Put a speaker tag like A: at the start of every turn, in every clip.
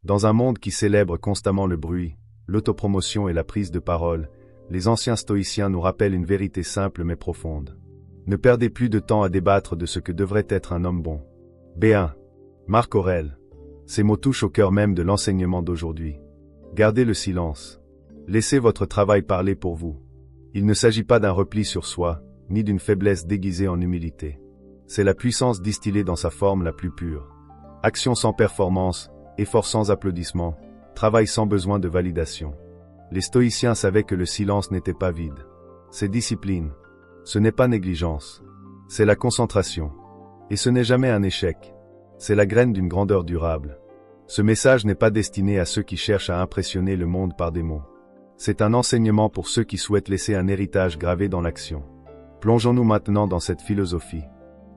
A: Dans un monde qui célèbre constamment le bruit, l'autopromotion et la prise de parole, les anciens stoïciens nous rappellent une vérité simple mais profonde. Ne perdez plus de temps à débattre de ce que devrait être un homme bon. B1. Marc Aurèle. Ces mots touchent au cœur même de l'enseignement d'aujourd'hui. Gardez le silence. Laissez votre travail parler pour vous. Il ne s'agit pas d'un repli sur soi, ni d'une faiblesse déguisée en humilité. C'est la puissance distillée dans sa forme la plus pure. Action sans performance, effort sans applaudissement, travail sans besoin de validation. Les stoïciens savaient que le silence n'était pas vide. C'est discipline. Ce n'est pas négligence. C'est la concentration. Et ce n'est jamais un échec. C'est la graine d'une grandeur durable. Ce message n'est pas destiné à ceux qui cherchent à impressionner le monde par des mots. C'est un enseignement pour ceux qui souhaitent laisser un héritage gravé dans l'action. Plongeons-nous maintenant dans cette philosophie.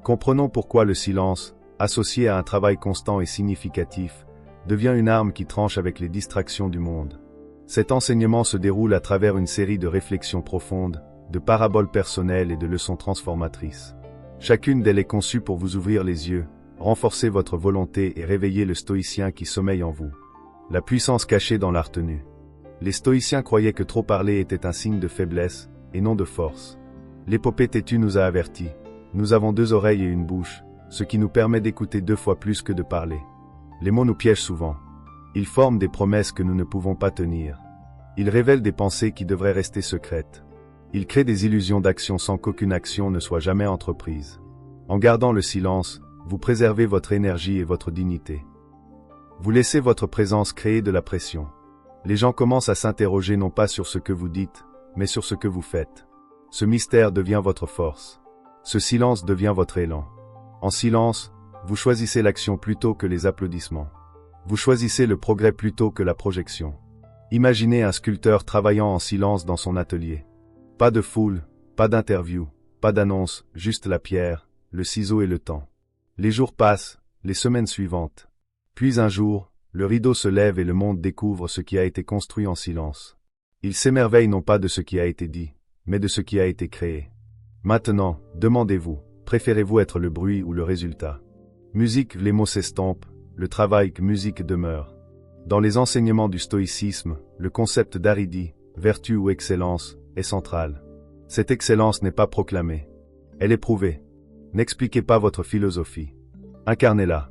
A: Comprenons pourquoi le silence, associé à un travail constant et significatif, devient une arme qui tranche avec les distractions du monde. Cet enseignement se déroule à travers une série de réflexions profondes, de paraboles personnelles et de leçons transformatrices. Chacune d'elles est conçue pour vous ouvrir les yeux, renforcer votre volonté et réveiller le stoïcien qui sommeille en vous. La puissance cachée dans la retenue. Les stoïciens croyaient que trop parler était un signe de faiblesse, et non de force. L'épopée têtue nous a avertis. Nous avons 2 oreilles et une bouche, ce qui nous permet d'écouter 2 fois plus que de parler. Les mots nous piègent souvent. Ils forment des promesses que nous ne pouvons pas tenir. Ils révèlent des pensées qui devraient rester secrètes. Ils créent des illusions d'action sans qu'aucune action ne soit jamais entreprise. En gardant le silence, vous préservez votre énergie et votre dignité. Vous laissez votre présence créer de la pression. Les gens commencent à s'interroger non pas sur ce que vous dites, mais sur ce que vous faites. Ce mystère devient votre force. Ce silence devient votre élan. En silence, vous choisissez l'action plutôt que les applaudissements. Vous choisissez le progrès plutôt que la projection. Imaginez un sculpteur travaillant en silence dans son atelier. Pas de foule, pas d'interview, pas d'annonce, juste la pierre, le ciseau et le temps. Les jours passent, les semaines suivantes. Puis un jour, le rideau se lève et le monde découvre ce qui a été construit en silence. Il s'émerveille non pas de ce qui a été dit, mais de ce qui a été créé. Maintenant, demandez-vous, préférez-vous être le bruit ou le résultat? Musique, les mots s'estompent, le travail, musique demeure. Dans les enseignements du stoïcisme, le concept d'aridie, vertu ou excellence, est central. Cette excellence n'est pas proclamée. Elle est prouvée. N'expliquez pas votre philosophie. Incarnez-la.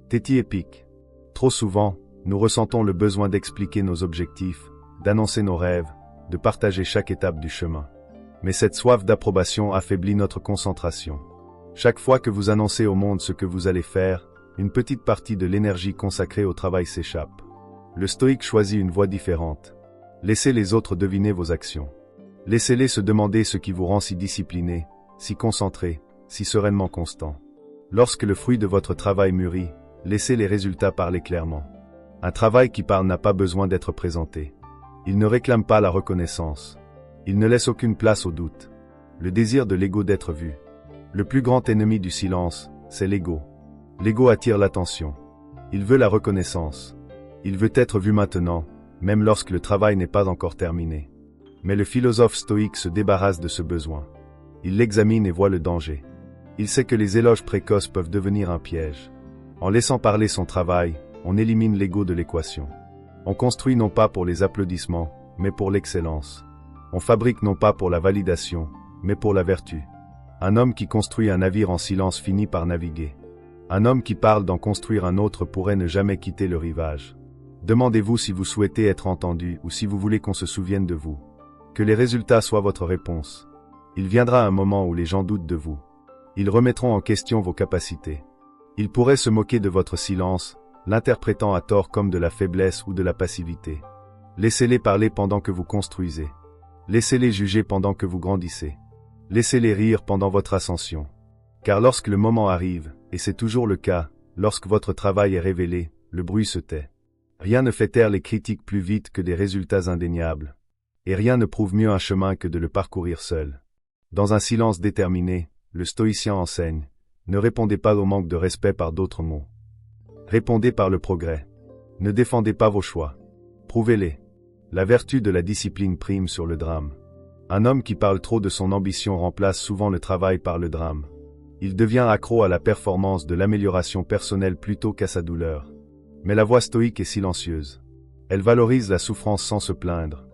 A: Téti épique. Trop souvent, nous ressentons le besoin d'expliquer nos objectifs, d'annoncer nos rêves, de partager chaque étape du chemin. Mais cette soif d'approbation affaiblit notre concentration. Chaque fois que vous annoncez au monde ce que vous allez faire, une petite partie de l'énergie consacrée au travail s'échappe. Le stoïque choisit une voie différente. Laissez les autres deviner vos actions. Laissez-les se demander ce qui vous rend si discipliné, si concentré, si sereinement constant. Lorsque le fruit de votre travail mûrit, laissez les résultats parler clairement. Un travail qui parle n'a pas besoin d'être présenté. Il ne réclame pas la reconnaissance. Il ne laisse aucune place au doute. Le désir de l'ego d'être vu. Le plus grand ennemi du silence, c'est l'ego. L'ego attire l'attention. Il veut la reconnaissance. Il veut être vu maintenant, même lorsque le travail n'est pas encore terminé. Mais le philosophe stoïque se débarrasse de ce besoin. Il l'examine et voit le danger. Il sait que les éloges précoces peuvent devenir un piège. En laissant parler son travail, on élimine l'ego de l'équation. On construit non pas pour les applaudissements, mais pour l'excellence. On fabrique non pas pour la validation, mais pour la vertu. Un homme qui construit un navire en silence finit par naviguer. Un homme qui parle d'en construire un autre pourrait ne jamais quitter le rivage. Demandez-vous si vous souhaitez être entendu ou si vous voulez qu'on se souvienne de vous. Que les résultats soient votre réponse. Il viendra un moment où les gens doutent de vous. Ils remettront en question vos capacités. Ils pourraient se moquer de votre silence, l'interprétant à tort comme de la faiblesse ou de la passivité. Laissez-les parler pendant que vous construisez. Laissez-les juger pendant que vous grandissez. Laissez-les rire pendant votre ascension. Car lorsque le moment arrive, et c'est toujours le cas, lorsque votre travail est révélé, le bruit se tait. Rien ne fait taire les critiques plus vite que des résultats indéniables. Et rien ne prouve mieux un chemin que de le parcourir seul. Dans un silence déterminé, le stoïcien enseigne, ne répondez pas au manque de respect par d'autres mots. Répondez par le progrès. Ne défendez pas vos choix. Prouvez-les. La vertu de la discipline prime sur le drame. Un homme qui parle trop de son ambition remplace souvent le travail par le drame. Il devient accro à la performance de l'amélioration personnelle plutôt qu'à sa douleur. Mais la voix stoïque est silencieuse. Elle valorise la souffrance sans se plaindre.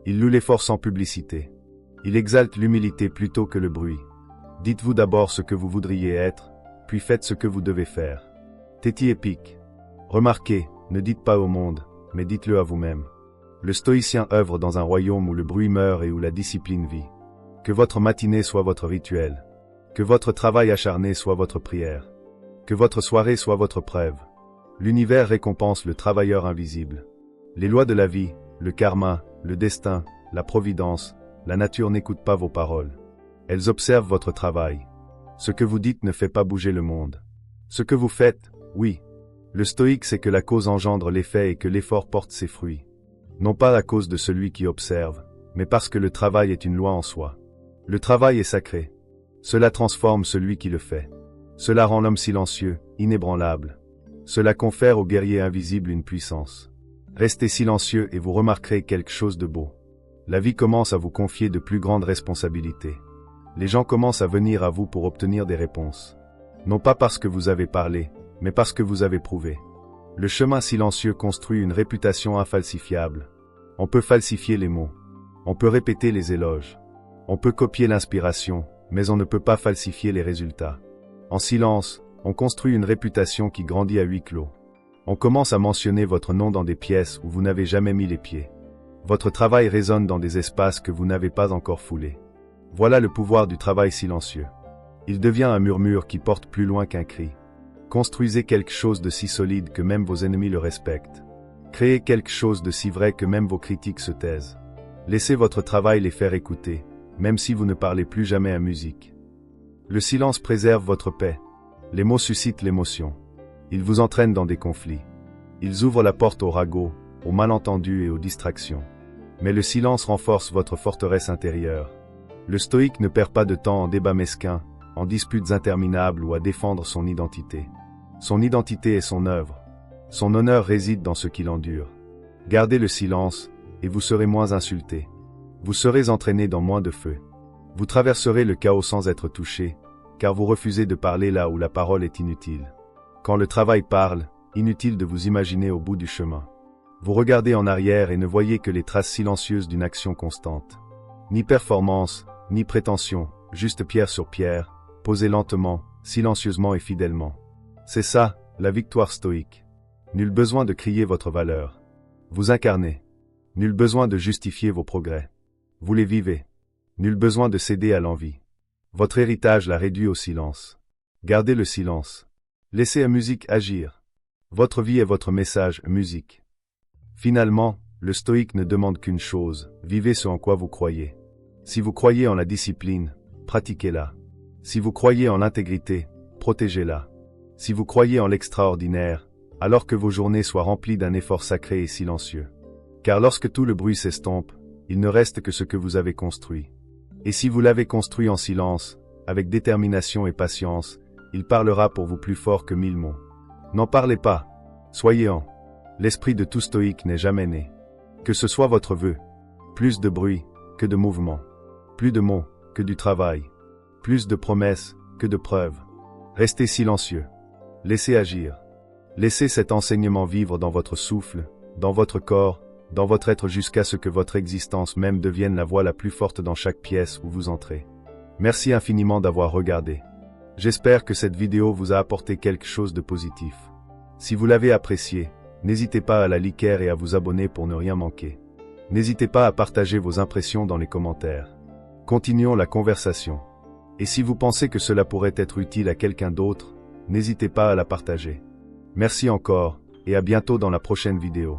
A: Il loue l'effort sans publicité. Il exalte l'humilité plutôt que le bruit. Dites-vous d'abord ce que vous voudriez être, puis faites ce que vous devez faire. Téti épique. Remarquez, ne dites pas au monde, mais dites-le à vous-même. Le stoïcien œuvre dans un royaume où le bruit meurt et où la discipline vit. Que votre matinée soit votre rituel. Que votre travail acharné soit votre prière. Que votre soirée soit votre preuve. L'univers récompense le travailleur invisible. Les lois de la vie, le karma, le destin, la providence, la nature n'écoutent pas vos paroles. Elles observent votre travail. Ce que vous dites ne fait pas bouger le monde. Ce que vous faites, oui. Le stoïque sait que la cause engendre l'effet et que l'effort porte ses fruits. Non pas à cause de celui qui observe, mais parce que le travail est une loi en soi. Le travail est sacré. Cela transforme celui qui le fait. Cela rend l'homme silencieux, inébranlable. Cela confère au guerrier invisible une puissance. Restez silencieux et vous remarquerez quelque chose de beau. La vie commence à vous confier de plus grandes responsabilités. Les gens commencent à venir à vous pour obtenir des réponses. Non pas parce que vous avez parlé, mais parce que vous avez prouvé. Le chemin silencieux construit une réputation infalsifiable. On peut falsifier les mots. On peut répéter les éloges. On peut copier l'inspiration, mais on ne peut pas falsifier les résultats. En silence, on construit une réputation qui grandit à huis clos. On commence à mentionner votre nom dans des pièces où vous n'avez jamais mis les pieds. Votre travail résonne dans des espaces que vous n'avez pas encore foulés. Voilà le pouvoir du travail silencieux. Il devient un murmure qui porte plus loin qu'un cri. Construisez quelque chose de si solide que même vos ennemis le respectent. Créez quelque chose de si vrai que même vos critiques se taisent. Laissez votre travail les faire écouter, même si vous ne parlez plus jamais à musique. Le silence préserve votre paix. Les mots suscitent l'émotion. Ils vous entraînent dans des conflits. Ils ouvrent la porte aux ragots, aux malentendus et aux distractions. Mais le silence renforce votre forteresse intérieure. Le stoïque ne perd pas de temps en débats mesquins, en disputes interminables ou à défendre son identité. Son identité est son œuvre. Son honneur réside dans ce qu'il endure. Gardez le silence, et vous serez moins insulté. Vous serez entraîné dans moins de feu. Vous traverserez le chaos sans être touché, car vous refusez de parler là où la parole est inutile. Quand le travail parle, inutile de vous imaginer au bout du chemin. Vous regardez en arrière et ne voyez que les traces silencieuses d'une action constante. Ni performance, ni prétention, juste pierre sur pierre, posée lentement, silencieusement et fidèlement. C'est ça, la victoire stoïque. Nul besoin de crier votre valeur. Vous incarnez. Nul besoin de justifier vos progrès. Vous les vivez. Nul besoin de céder à l'envie. Votre héritage l'a réduit au silence. Gardez le silence. Laissez la musique agir. Votre vie est votre message, musique. Finalement, le stoïque ne demande qu'une chose, vivez ce en quoi vous croyez. Si vous croyez en la discipline, pratiquez-la. Si vous croyez en l'intégrité, protégez-la. Si vous croyez en l'extraordinaire, alors que vos journées soient remplies d'un effort sacré et silencieux. Car lorsque tout le bruit s'estompe, il ne reste que ce que vous avez construit. Et si vous l'avez construit en silence, avec détermination et patience, il parlera pour vous plus fort que 1000 mots. N'en parlez pas. Soyez-en. L'esprit de tout stoïque n'est jamais né. Que ce soit votre vœu. Plus de bruit que de mouvement. Plus de mots que du travail. Plus de promesses que de preuves. Restez silencieux. Laissez agir. Laissez cet enseignement vivre dans votre souffle, dans votre corps, dans votre être jusqu'à ce que votre existence même devienne la voix la plus forte dans chaque pièce où vous entrez. Merci infiniment d'avoir regardé. J'espère que cette vidéo vous a apporté quelque chose de positif. Si vous l'avez appréciée, n'hésitez pas à la liker et à vous abonner pour ne rien manquer. N'hésitez pas à partager vos impressions dans les commentaires. Continuons la conversation. Et si vous pensez que cela pourrait être utile à quelqu'un d'autre, n'hésitez pas à la partager. Merci encore, et à bientôt dans la prochaine vidéo.